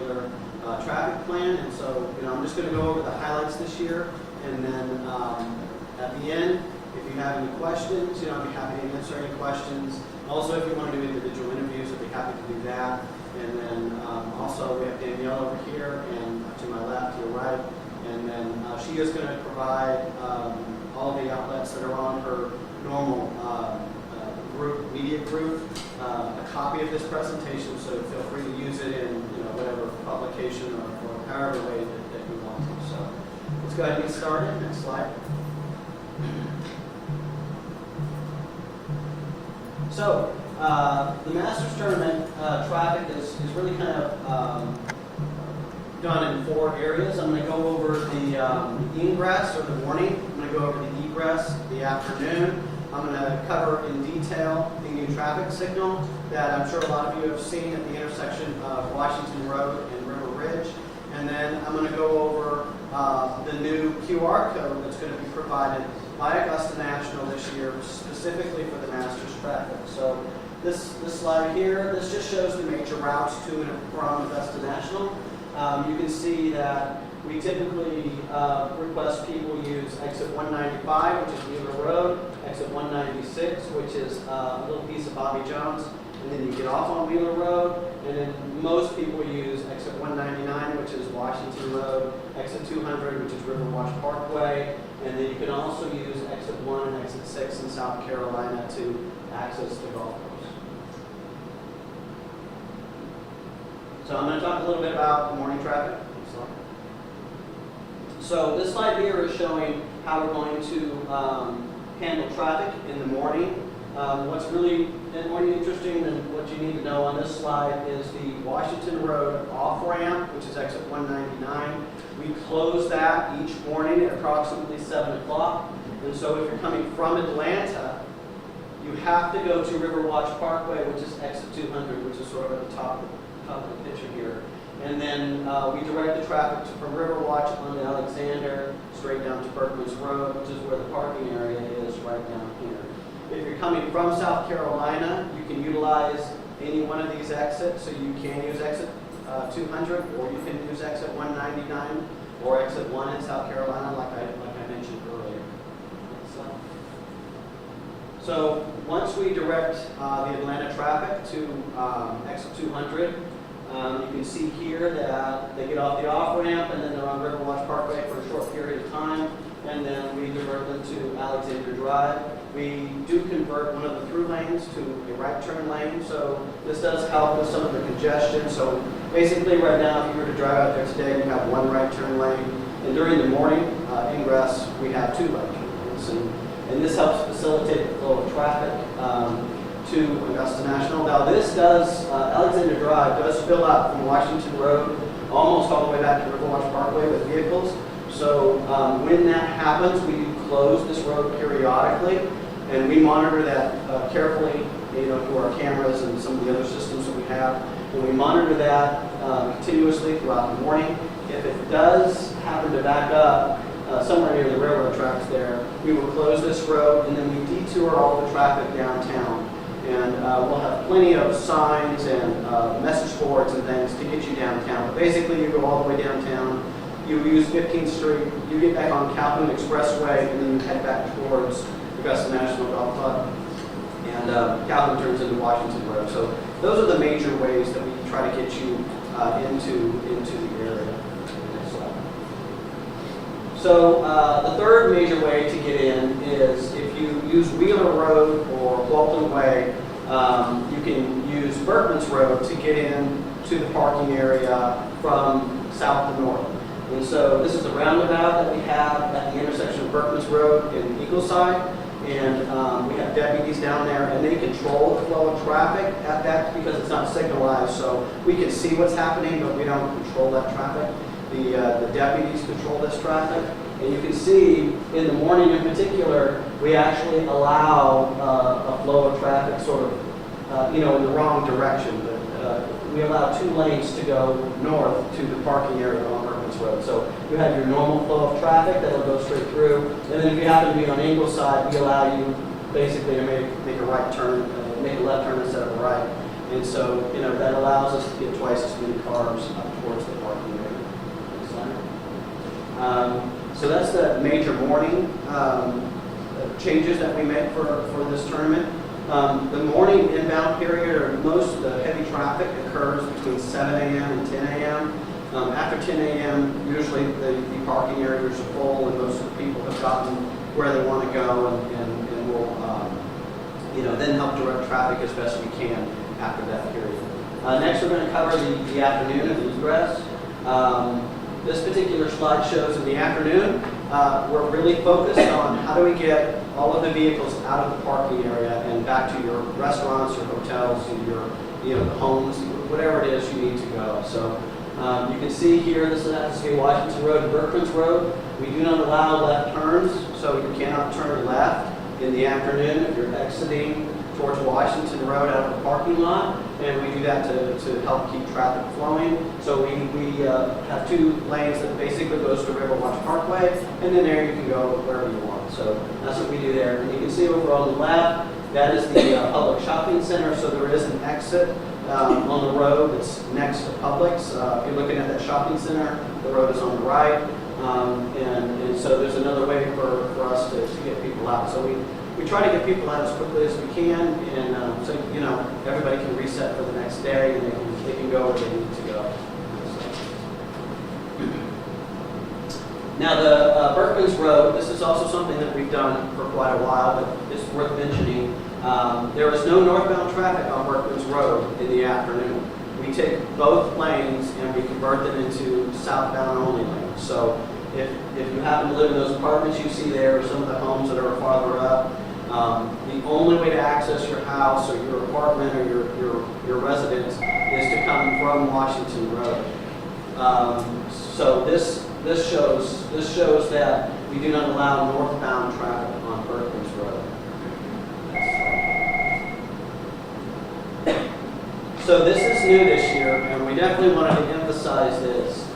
particular traffic plan. And so, I'm just going to go over the highlights this year, and then at the end, if you have any questions, I'd be happy to answer any questions. Also, if you want to do individual interviews, I'd be happy to do that. And then also we have Danielle over here, and to my left, to your right. And then she is going to provide all the outlets that are on her normal media group, a copy of this presentation, so feel free to use it in whatever publication or however way that you want to. So let's go ahead and get started. Next slide. So the Masters Tournament traffic is really kind of done in 4 areas. I'm going to go over the ingress or the morning. I'm going to go over the egress, the afternoon. I'm going to cover in detail the new traffic signal that I'm sure a lot of you have seen at the intersection of Washington Road and River Ridge. And then I'm going to go over the new QR code that's going to be provided by Augusta National this year, specifically for the Masters traffic. So this slide here, this just shows the major routes to and from Augusta National. You can see that we typically request people use exit 195, which is Wheeler Road, exit 196, which is a little piece of Bobby Jones, and then you get off on Wheeler Road, and then most people use exit 199, which is Washington Road, exit 200, which is Riverwatch Parkway, and then you can also use exit 1 and exit 6 in South Carolina to access the golf course. So I'm going to talk a little bit about the morning traffic. So this slide here is showing how we're going to handle traffic in the morning. What's really more interesting than what you need to know on this slide is the Washington Road off-ramp, which is exit 199. We close that each morning at approximately 7 o'clock. And so if you're coming from Atlanta, you have to go to Riverwatch Parkway, which is exit 200, which is sort of at the top of the picture here. And then we direct the traffic from Riverwatch onto Alexander, straight down to Berkman's Road, which is where the parking area is right down here. If you're coming from South Carolina, you can utilize any one of these exits. So you can use exit 200, or you can use exit 199, or exit 1 in South Carolina, like I mentioned earlier. So once we direct the Atlanta traffic to exit 200, you can see here that they get off the off-ramp and then they're on Riverwatch Parkway for a short period of time, and then we divert them to Alexander Drive. We do convert one of the through lanes to a right turn lane, so this does help with some of the congestion. So basically right now, if you were to drive out there today, you have one right turn lane, and during the morning ingress, we have 2 right turn lanes. And this helps facilitate the flow of traffic to Augusta National. Now this does, Alexander Drive does fill out from Washington Road almost all the way back to Riverwatch Parkway with vehicles. So when that happens, we do close this road periodically, and we monitor that carefully, through our cameras and some of the other systems that we have. And we monitor that continuously throughout the morning. If it does happen to back up somewhere near the railroad tracks there, we will close this road, and then we detour all the traffic downtown. And we'll have plenty of signs and message boards and things to get you downtown. But basically, you go all the way downtown, you use 15th Street, you get back on Calhoun Expressway, and then you head back towards Augusta National Golf Club. And Calhoun turns into Washington Road. So those are the major ways that we try to get you into the area. So the third major way to get in is if you use Wheeler Road or Walton Way, you can use Berkman's Road to get in to the parking area from south to north. And so this is the roundabout that we have at the intersection of Berkman's Road and Eagleside. And we have deputies down there, and they control the flow of traffic at that because it's not signalized. So we can see what's happening, but we don't control that traffic. The deputies control this traffic. And you can see in the morning in particular, we actually allow a flow of traffic sort of, in the wrong direction. But we allow 2 lanes to go north to the parking area on Berkman's Road. So you have your normal flow of traffic that'll go straight through. And then if you happen to be on Ingleside, we allow you basically to make a right turn, make a left turn instead of a right. And so, that allows us to get twice as many cars up towards So that's the major morning changes that we make for this tournament. The morning inbound period, or most of the heavy traffic, occurs between 7 a.m. and 10 a.m. After 10 a.m., usually the parking areas are full, and most of the people have gotten where they want to go, and we'll then help direct traffic as best we can after that period. Next, we're going to cover the afternoon of the egress. This particular slide shows in the afternoon, we're really focused on how do we get all of the vehicles out of the parking area and back to your restaurants, your hotels, your homes, whatever it is you need to go. So you can see here, this is Washington Road and Berkman's Road. We do not allow left turns, so you cannot turn left in the afternoon if you're exiting towards Washington Road out of the parking lot, and we do that to help keep traffic flowing. So we have 2 lanes that basically goes to Riverwatch Parkway, and then there you can go wherever you want. So that's what we do there. And you can see over on the left, that is the public shopping center, so there is an exit on the road that's next to Publix. If you're looking at that shopping center, the road is on the right, and so there's another way for us to get people out. So we try to get people out as quickly as we can, and so everybody can reset for the next day, and they can go where they need to go. Now the Berkman's Road, this is also something that we've done for quite a while, but it's worth mentioning. There is no northbound traffic on Berkman's Road in the afternoon. We take both lanes and we convert them into southbound only lanes. So if you happen to live in those apartments you see there, or some of the homes that are farther up, the only way to access your house or your apartment or your residence is to come from Washington Road. So this shows that we do not allow northbound traffic on Berkman's Road. So this is new this year, and we definitely wanted to emphasize this.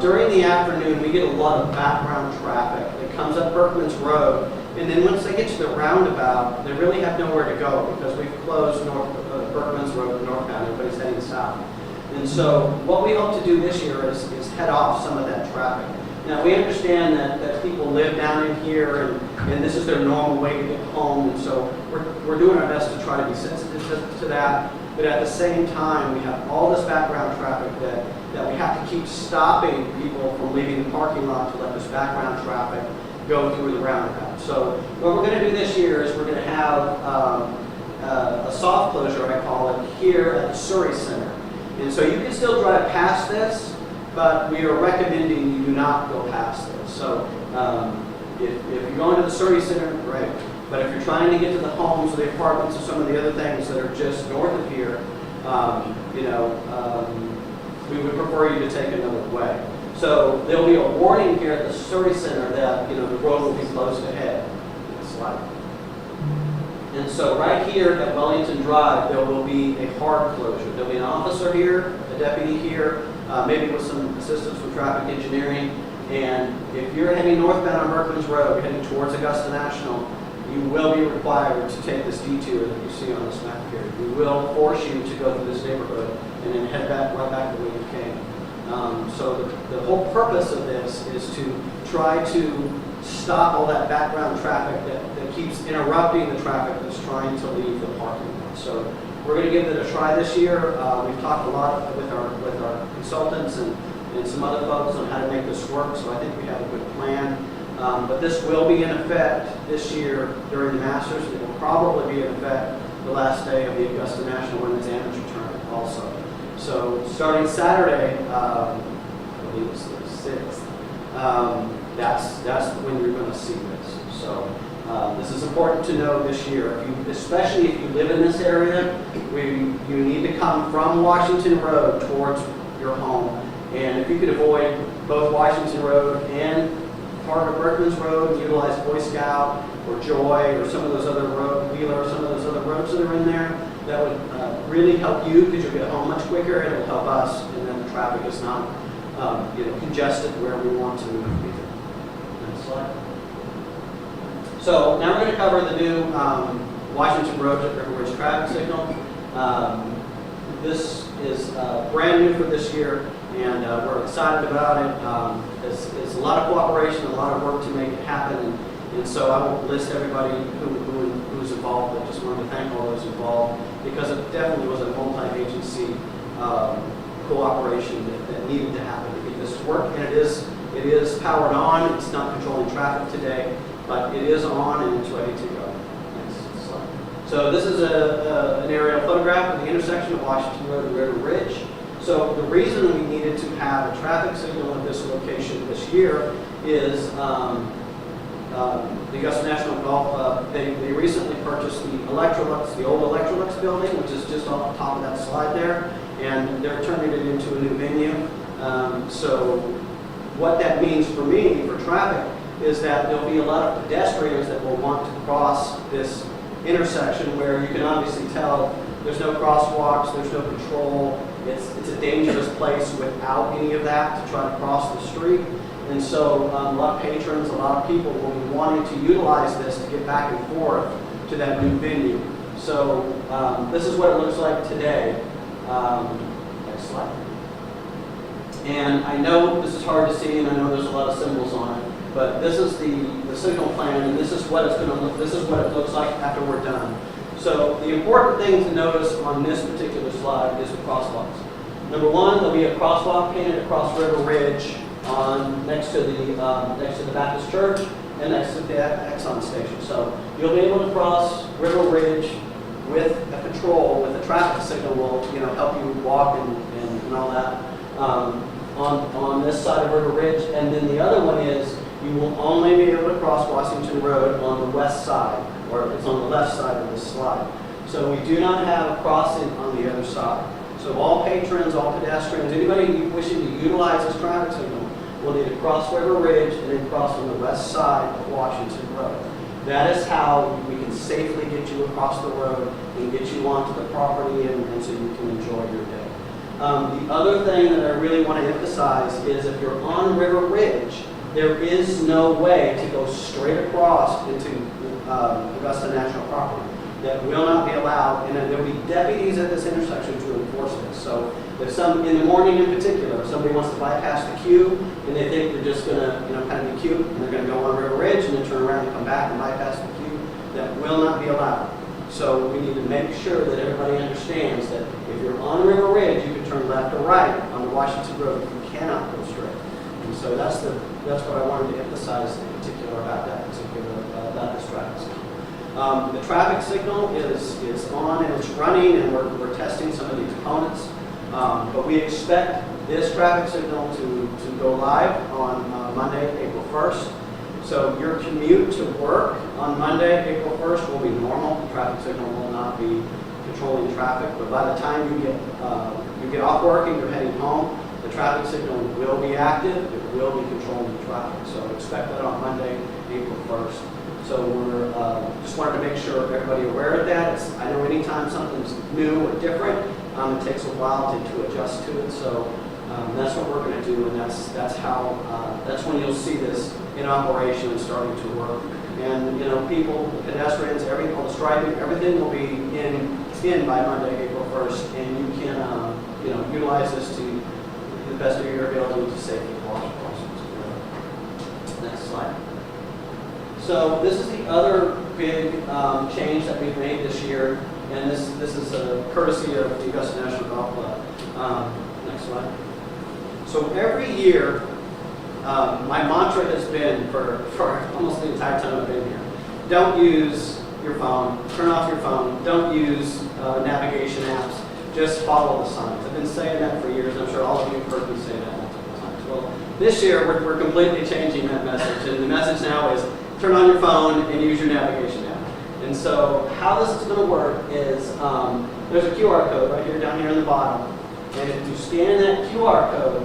During the afternoon, we get a lot of background traffic that comes up Berkman's Road, and then once they get to the roundabout, they really have nowhere to go because we've closed Berkman's Road northbound. Everybody's heading south. And so what we hope to do this year is head off some of that traffic. Now, we understand that people live down in here, and this is their normal way to get home, and so we're doing our best to try to be sensitive to that. But at the same time, we have all this background traffic that we have to keep stopping people from leaving the parking lot to let this background traffic go through the roundabout. So what we're going to do this year is we're going to have a soft closure, I call it, here at the Surrey Center. And so you can still drive past this, but we are recommending you do not go past this. So if you're going to the Surrey Center, great. But if you're trying to get to the homes or the apartments or some of the other things that are just north of here, we would prefer you to take another way. So there'll be a warning here at the Surrey Center that the road will be closed ahead. Next slide. And so right here at Wellington Drive, there will be a hard closure. There'll be an officer here, a deputy here, maybe with some assistance from traffic engineering. And if you're heading northbound on Berkman's Road, heading towards Augusta National, you will be required to take this detour that you see on this map here. We will force you to go through this neighborhood and then head right back the way you came. So the whole purpose of this is to try to stop all that background traffic that keeps interrupting the traffic that's trying to leave the parking lot. So we're going to give it a try this year. We've talked a lot with our consultants and some other folks on how to make this work, so I think we have a good plan. But this will be in effect this year during the Masters. It will probably be in effect the last day of the Augusta National Women's Amateur Tournament also. So starting Saturday, I believe it's the 6th, that's when you're going to see this. So this is important to know this year, especially if you live in this area, you need to come from Washington Road towards your home. And if you could avoid both Washington Road and part of Berkman's Road, utilize Boy Scout or Joy or some of those other Wheeler, some of those other roads that are in there, that would really help you because you'll get home much quicker. It'll help us, and then the traffic is not congested where we want to move either. Next slide. So now we're going to cover the new Washington Road River Ridge traffic signal. This is brand new for this year, and we're excited about it. It's a lot of cooperation, a lot of work to make it happen, and so I won't list everybody who's involved. I just wanted to thank all those involved, because it definitely was a multi-agency cooperation that needed to happen to get this to work. And it is powered on. It's not controlling traffic today, but it is on and it's ready to go. Next slide. So this is an aerial photograph of the intersection of Washington Road and River Ridge. So the reason we needed to have a traffic signal at this location this year is the Augusta National Golf Club, they recently purchased the Electrolux, the old Electrolux building, which is just on top of that slide there, and they're turning it into a new venue. So what that means for me, for traffic, is that there'll be a lot of pedestrians that will want to cross this intersection, where you can obviously tell there's no crosswalks, there's no control. It's a dangerous place without any of that to try to cross the street. And so a lot of patrons, a lot of people will be wanting to utilize this to get back and forth to that new venue. So this is what it looks like today. Next slide. And I know this is hard to see, and I know there's a lot of symbols on it, but this is the signal plan, and this is what it's going to look. This is what it looks like after we're done. So the important thing to notice on this particular slide is the crosswalks. Number one, there'll be a crosswalk painted across River Ridge next to the Baptist Church and next to the Exxon station. So you'll be able to cross River Ridge with a control, with a traffic signal will help you walk and all that on this side of River Ridge. And then the other one is you will only be able to cross Washington Road on the west side, or it's on the left side of this slide. So we do not have a crossing on the other side. So all patrons, all pedestrians, anybody wishing to utilize this traffic signal will need to cross River Ridge and then cross on the west side of Washington Road. That is how we can safely get you across the road and get you onto the property and so you can enjoy your day. The other thing that I really want to emphasize is if you're on River Ridge, there is no way to go straight across into Augusta National property. That will not be allowed, and there will be deputies at this intersection to enforce this. So if in the morning in particular, if somebody wants to bypass the queue and they think they're just going to kind of be cute and they're going to go on River Ridge and then turn around and come back and bypass the queue, that will not be allowed. So we need to make sure that everybody understands that if you're on River Ridge, you can turn left or right on the Washington Road. You cannot go straight. And so that's what I wanted to emphasize in particular about about this traffic signal. The traffic signal is on and it's running, and we're testing some of these components. But we expect this traffic signal to go live on Monday, April 1st. So your commute to work on Monday, April 1st will be normal. The traffic signal will not be controlling traffic. But by the time you get off work and you're heading home, the traffic signal will be active. It will be controlling the traffic. So expect that on Monday, April 1st. So we're just wanted to make sure everybody aware of that. I know anytime something's new or different, it takes a while to adjust to it. So that's what we're going to do, and that's when you'll see this in operation and starting to work. And people, the pedestrians, all the striping, everything will be in by Monday, April 1st, and you can utilize this to the best of your ability to safely walk across. Next slide. So this is the other big change that we've made this year, and this is a courtesy of the Augusta National Golf Club. Next slide. So every year, my mantra has been for almost the entire time I've been here, don't use your phone, turn off your phone, don't use navigation apps, just follow the signs. I've been saying that for years. I'm sure all of you have heard me say that multiple times. Well, this year we're completely changing that message, and the message now is turn on your phone and use your navigation app. And so how this is going to work is there's a QR code right here down here in the bottom. And if you scan that QR code,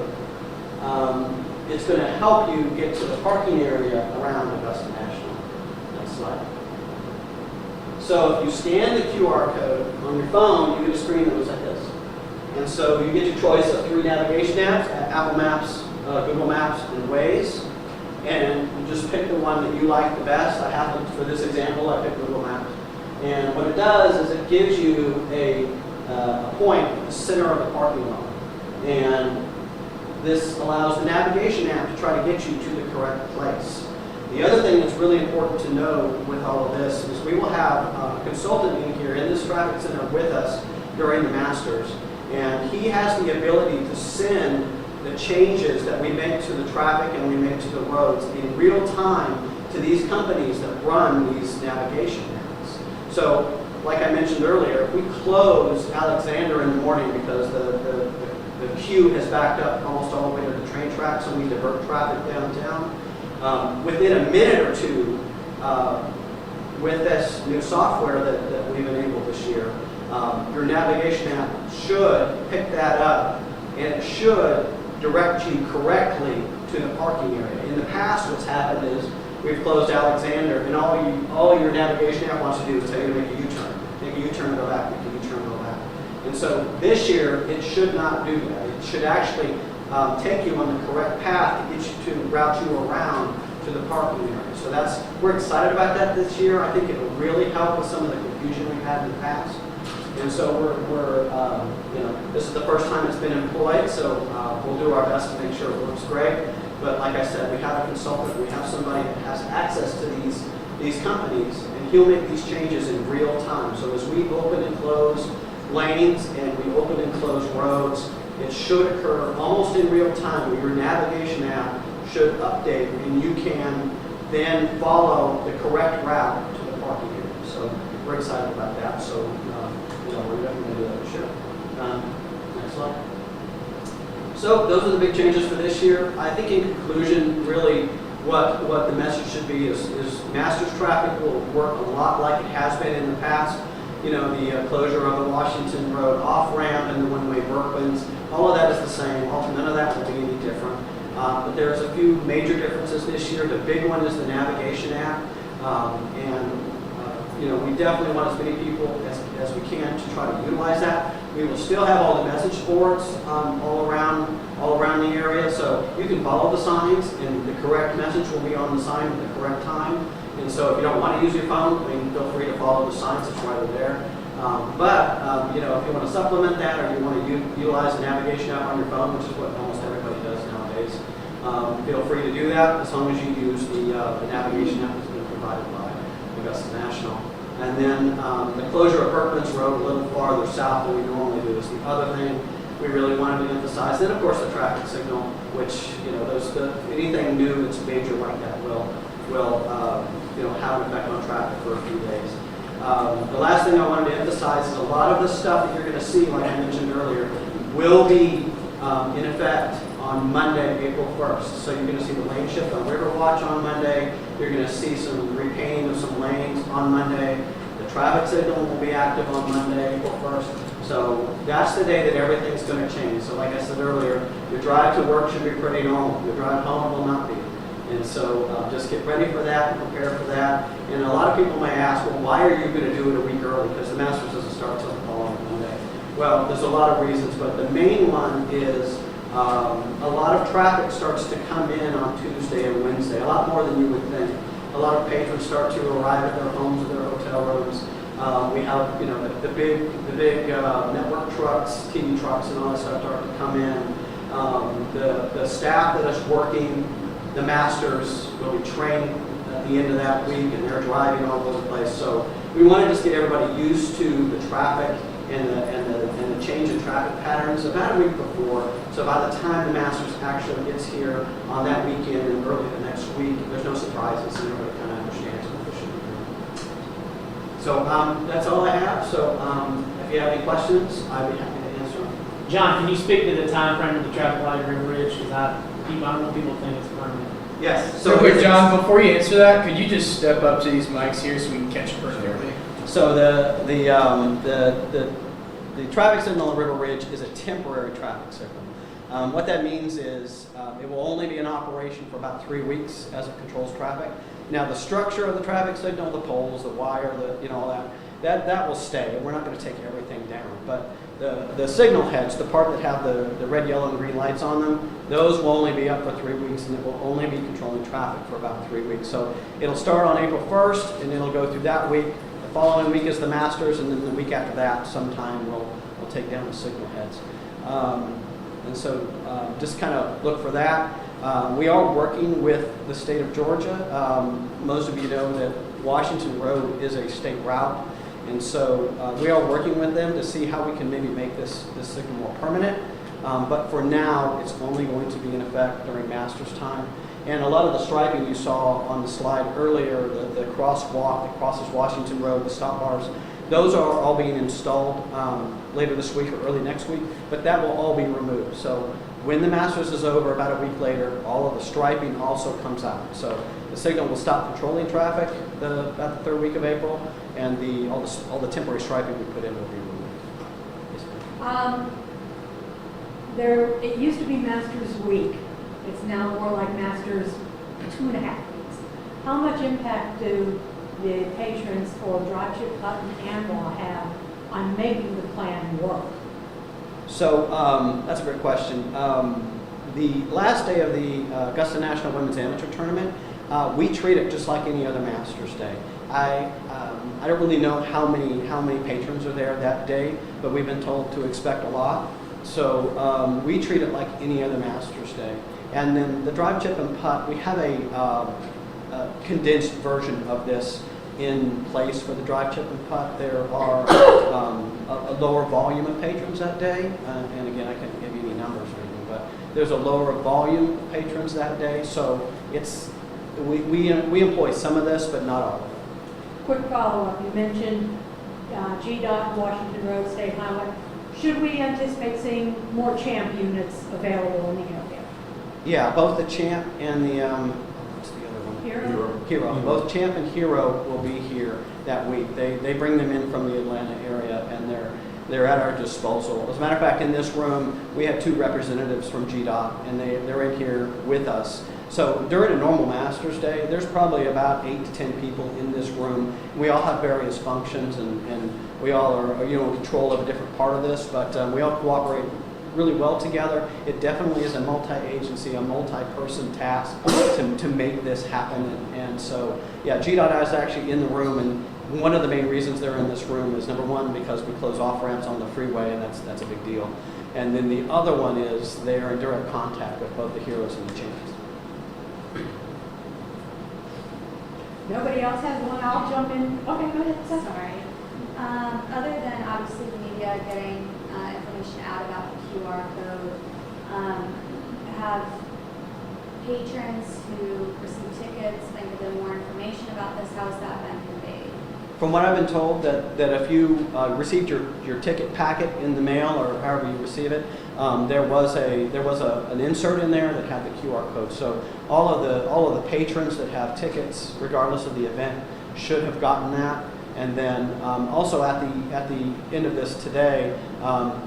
it's going to help you get to the parking area around Augusta National. Next slide. So if you scan the QR code on your phone, you get a screen that looks like this. And so you get your choice of 3 navigation apps, Apple Maps, Google Maps, and Waze. And you just pick the one that you like the best. I happen, for this example, I picked Google Maps. And what it does is it gives you a a point at the center of the parking lot. And this allows the navigation app to try to get you to the correct place. The other thing that's really important to know with all of this is we will have a consultant in here in this traffic center with us during the Masters, and he has the ability to send the changes that we make to the traffic and we make to the roads in real time to these companies that run these navigation apps. So, like I mentioned earlier, if we close Alexander in the morning because the queue has backed up almost all the way to the train tracks and we divert traffic downtown, within a minute or two, with this new software that we've enabled this year, your navigation app should pick that up and it should direct you correctly to the parking area. In the past, what's happened is we've closed Alexander and all your navigation app wants to do is tell you to make a U-turn. Make a U-turn and go back, make a U-turn and go back. And so this year, it should not do that. It should actually take you on the correct path to get you to route you around to the parking area. So we're excited about that this year. I think it will really help with some of the confusion we've had in the past. And so this is the first time it's been employed, so we'll do our best to make sure it works great. But like I said, we have a consultant, we have somebody that has access to these companies, and he'll make these changes in real time. So as we open and close lanes and we open and close roads, it should occur almost in real time where your navigation app should update and you can then follow the correct route to the parking area. So we're excited about that. So we're definitely going to do that this year. Next slide. So those are the big changes for this year. I think in conclusion, really what the message should be is Masters traffic will work a lot like it has been in the past. The closure of the Washington Road off-ramp and the one-way Berkman's, all of that is the same. None of that will be any different. But there's a few major differences this year. The big one is the navigation app. We definitely want as many people as we can to try to utilize that. We will still have all the message boards all around the area, so you can follow the signs, and the correct message will be on the sign at the correct time. And so if you don't want to use your phone, feel free to follow the signs that's right there. If you want to supplement that or you want to utilize the navigation app on your phone, which is what almost everybody does nowadays, feel free to do that as long as you use the navigation app that's been provided by Augusta National. And then the closure of Berkman's Road a little farther south than we normally do is the other thing we really wanted to emphasize. Then, of course, the traffic signal, which anything new that's major like that will have an effect on traffic for a few days. The last thing I wanted to emphasize is a lot of the stuff that you're going to see, like I mentioned earlier, will be in effect on Monday, April 1st. So you're going to see the lane shift on Riverwatch on Monday. You're going to see some repainting of some lanes on Monday. The traffic signal will be active on Monday, April 1st. So that's the day that everything's going to change. So like I said earlier, your drive to work should be pretty normal. Your drive home will not be. And so just get ready for that and prepare for that. And a lot of people may ask, well, why are you going to do it a week early? Because the Masters doesn't start until the following Monday. Well, there's a lot of reasons, but the main one is a lot of traffic starts to come in on Tuesday and Wednesday, a lot more than you would think. A lot of patrons start to arrive at their homes or their hotel rooms. We have, the big network trucks, TV trucks, and all that stuff start to come in. The staff that is working the Masters will be trained at the end of that week, and they're driving all over the place. So we want to just get everybody used to the traffic and the change in traffic patterns about a week before. So by the time the Masters actually gets here on that weekend and early the next week, there's no surprises, and everybody kind of understands what they should be doing. So that's all I have. So if you have any questions, I'd be happy to answer them. John, can you speak to the time frame of the traffic light at River Ridge? Because I don't know people think it's permanent. Yes. So quick, John, before you answer that, could you just step up to these mics here so we can catch it clearly? So the traffic signal on River Ridge is a temporary traffic signal. What that means is it will only be in operation for about 3 weeks as it controls traffic. Now the structure of the traffic signal, the poles, the wire, all that will stay. We're not going to take everything down, but the signal heads, the part that have the red, yellow, and green lights on them, those will only be up for 3 weeks, and it will only be controlling traffic for about 3 weeks. So it'll start on April 1st, and it'll go through that week. The following week is the Masters, and then the week after that, sometime we'll will take down the signal heads. And so just kind of look for that. We are working with the state of Georgia. Most of you know that Washington Road is a state route. And so we are working with them to see how we can maybe make this signal more permanent. But for now, it's only going to be in effect during master's time. And a lot of the striping you saw on the slide earlier, the crosswalk that crosses Washington Road, the stop bars, those are all being installed later this week or early next week, but that will all be removed. So when the Masters is over, about a week later, all of the striping also comes out. So the signal will stop controlling traffic about the third week of April, and all the temporary striping we put in will be removed. Yes, It used to be Masters Week. It's now more like Masters 2.5 weeks. How much impact do the patrons for Drive Chip Putt and Anwar have on making the plan work? So that's a great question. The last day of the Augusta National Women's Amateur Tournament, we treat it just like any other Masters Day. I don't really know how many patrons are there that day, but we've been told to expect a lot. So we treat it like any other Masters Day. And then the Drive, Chip, and Putt, we have a condensed version of this in place for the Drive, Chip, and Putt. There are a lower volume of patrons that day, and again, I can't give you any numbers or anything, but there's a lower volume of patrons that day. So it's we employ some of this, but not all of it. Quick follow-up. You mentioned GDOT, Washington Road State Highway. Should we anticipate seeing more CHAMP units available in the area? Yeah, both the Champ and the what's the other one? Hero. Both Champ and Hero will be here that week. They bring them in from the Atlanta area, and they're at our disposal. As a matter of fact, in this room, we have 2 representatives from GDOT, and they're in here with us. So during a normal Masters Day, there's probably about 8 to 10 people in this room. We all have various functions, and we all are in control of a different part of this, but we all cooperate really well together. It definitely is a multi-agency, a multi-person task to make this happen. And so, yeah, GDOT is actually in the room, and one of the main reasons they're in this room is, number one, because we close off-ramps on the freeway, and that's a big deal. And then the other one is they're in direct contact with both the Heroes and the Champions. Nobody else has one? I'll jump in. Okay, go ahead. Seth. Sorry. Other than obviously the media getting information out about the QR code, have patrons who receive tickets been given more information about this? How has that been conveyed? From what I've been told, that if you received your ticket packet in the mail or however you receive it, there was an insert in there that had the QR code. So all of the patrons that have tickets, regardless of the event, should have gotten that. And then also at the end of this today,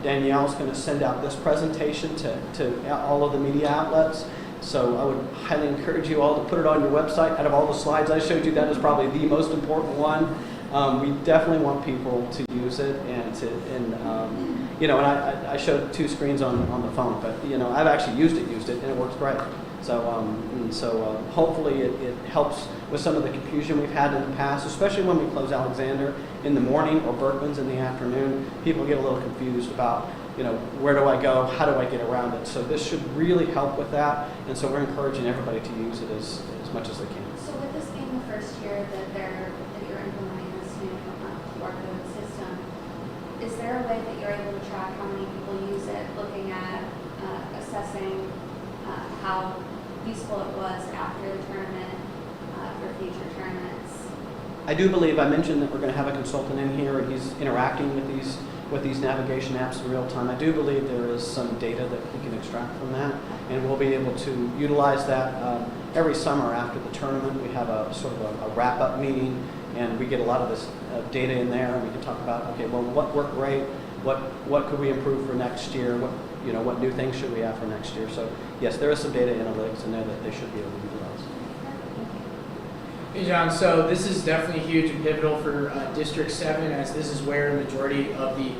Danielle's going to send out this presentation to all of the media outlets. So I would highly encourage you all to put it on your website. Out of all the slides I showed you, that is probably the most important one. We definitely want people to use it, and I showed 2 screens on the phone, but I've actually used it, and it works great. So hopefully it helps with some of the confusion we've had in the past, especially when we close Alexander in the morning or Berkman's in the afternoon. People get a little confused about where do I go, how do I get around it. So this should really help with that, and so we're encouraging everybody to use it as much as they can. So with this being the first year that you're implementing this new QR code system, is there a way that you're able to track how many people use it, looking at assessing how useful it was after the tournament for future tournaments? I do believe I mentioned that we're going to have a consultant in here, and he's interacting with these navigation apps in real time. I do believe there is some data that he can extract from that, and we'll be able to utilize that every summer after the tournament. We have a sort of a wrap-up meeting, and we get a lot of this data in there, and we can talk about, okay, well, what worked great, what could we improve for next year, what new things should we have for next year. So yes, there is some data analytics in there that they should be able to utilize. Hey John, so this is definitely huge and pivotal for District 7, as this is where the majority of the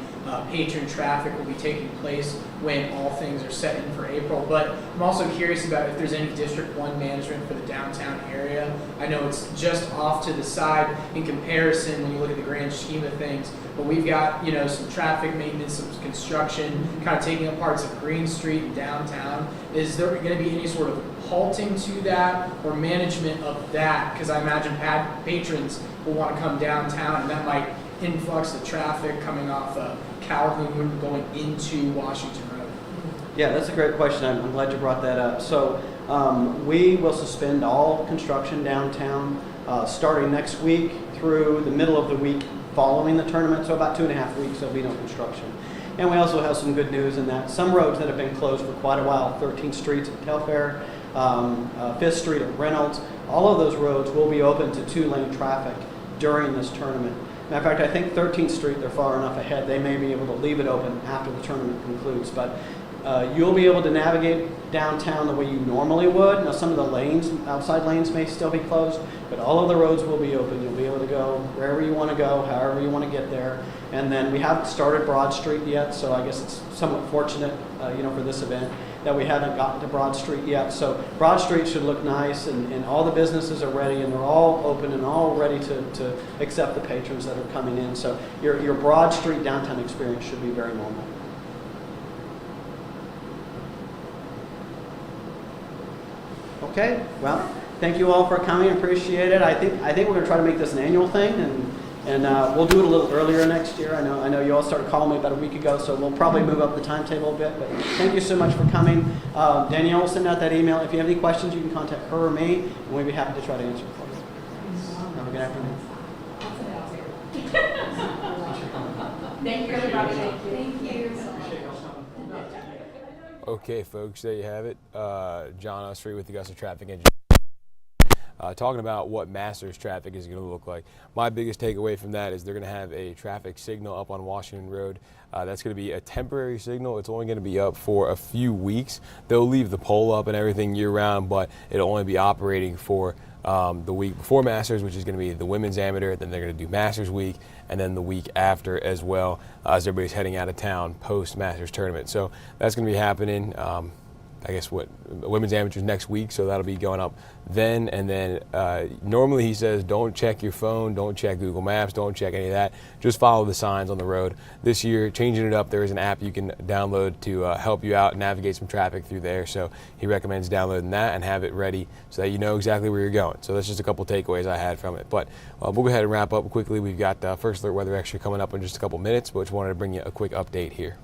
patron traffic will be taking place when all things are set in for April. But I'm also curious about if there's any District 1 management for the downtown area. I know it's just off to the side in comparison when you look at the grand scheme of things, but we've got, you know, some traffic maintenance, some construction, kind of taking up parts of Green Street and downtown. Is there going to be any sort of halting to that or management of that? Because I imagine patrons will want to come downtown, and that might influx the traffic coming off Calhoun going into Washington Road. Yeah, that's a great question. I'm glad you brought that up. So we will suspend all construction downtown starting next week through the middle of the week following the tournament. So about 2.5 weeks there'll be no construction. And we also have some good news in that some roads that have been closed for quite a while, 13th Street at Telfair, 5th Street at Reynolds, all of those roads will be open to 2-lane traffic during this tournament. Matter of fact, I think 13th Street, they're far enough ahead, they may be able to leave it open after the tournament concludes. But you'll be able to navigate downtown the way you normally would. Now, some of the lanes, outside lanes may still be closed, but all of the roads will be open. You'll be able to go wherever you want to go, however you want to get there. And then we haven't started Broad Street yet, so I guess it's somewhat fortunate, for this event that we haven't gotten to Broad Street yet. So Broad Street should look nice, and all the businesses are ready, and they're all open and all ready to accept the patrons that are coming in. So your Broad Street downtown experience should be very normal. Okay, well, thank you all for coming. Appreciate it. I think we're going to try to make this an annual thing, and we'll do it a little earlier next year. I know you all started calling me about a week ago, so we'll probably move up the timetable a bit. But thank you so much for coming. Danielle will send out that email. If you have any questions, you can contact her or me, and we'd be happy to try to answer for you. Have a good afternoon. Thank you, everybody. Thank you. Okay, folks, there you have it. John Usry with Augusta Traffic and Engineering, talking about what Masters traffic is going to look like. My biggest takeaway from that is they're going to have a traffic signal up on Washington Road. That's going to be a temporary signal. It's only going to be up for a few weeks. They'll leave the pole up and everything year-round, but it'll only be operating for the week before Masters, which is going to be the women's amateur. Then they're going to do Masters week, and then the week after as well, as everybody's heading out of town post Masters tournament. So that's going to be happening. I guess women's amateurs next week, so that'll be going up then. And then normally he says don't check your phone, don't check Google Maps, don't check any of that. Just follow the signs on the road. This year, changing it up, there is an app you can download to help you out navigate some traffic through there. So he recommends downloading that and have it ready so that you know exactly where you're going. So that's just a couple takeaways I had from it. But we'll go ahead and wrap up quickly. We've got First Alert Weather Extra coming up in just a couple minutes, but just wanted to bring you a quick update here.